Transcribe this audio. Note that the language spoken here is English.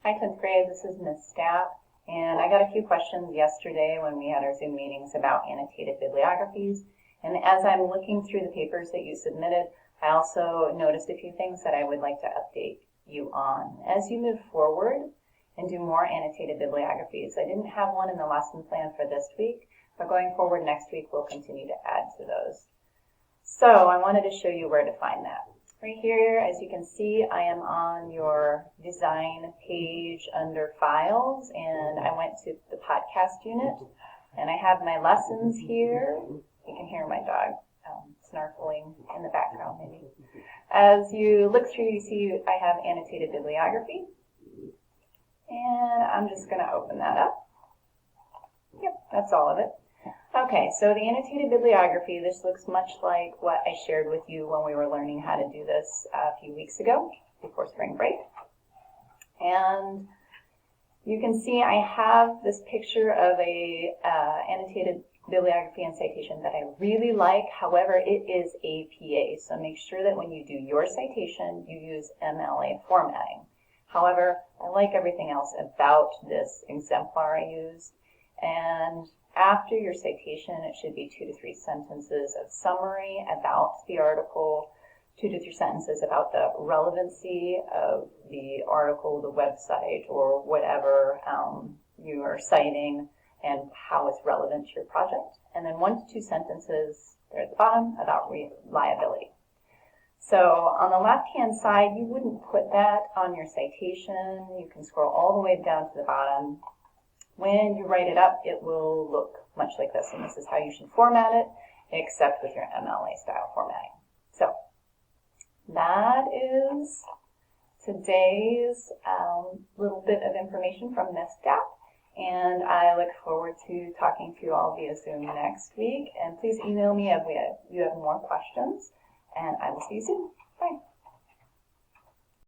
Hi, 10th grade. This is Ms. Stapp, and I got a few questions yesterday when we had our Zoom meetings about annotated bibliographies. And as I'm looking through the papers that you submitted, I also noticed a few things that I would like to update you on. As you move forward and do more annotated bibliographies, I didn't have one in the lesson plan for this week, but going forward next week, we'll continue to add to those. So I wanted to show you where to find that. Right here, as you can see, I am on your design page under files, and I went to the podcast unit, and I have my lessons here. You can hear my dog snarfling in the background maybe. As you look through, you see I have annotated bibliography, and I'm just going to open that up. Yep, that's all of it. Okay, so the annotated bibliography, this looks much like what I shared with you when we were learning how to do this a few weeks ago before spring break. And you can see I have this picture of a annotated bibliography and citation that I really like. However, it is APA, so make sure that when you do your citation, you use MLA formatting. However, I like everything else about this exemplar I used. And after your citation, it should be 2 to 3 sentences of summary about the article, 2 to 3 sentences about the relevancy of the article, the website, or whatever you are citing and how it's relevant to your project. And then 1 to 2 sentences there at the bottom about reliability. So on the left-hand side, you wouldn't put that on your citation. You can scroll all the way down to the bottom. When you write it up, it will look much like this, and this is how you should format it, except with your MLA style formatting. So that is today's little bit of information from Ms. Stapp, and I look forward to talking to you all via Zoom next week. And please email me if you have more questions, and I will see you soon.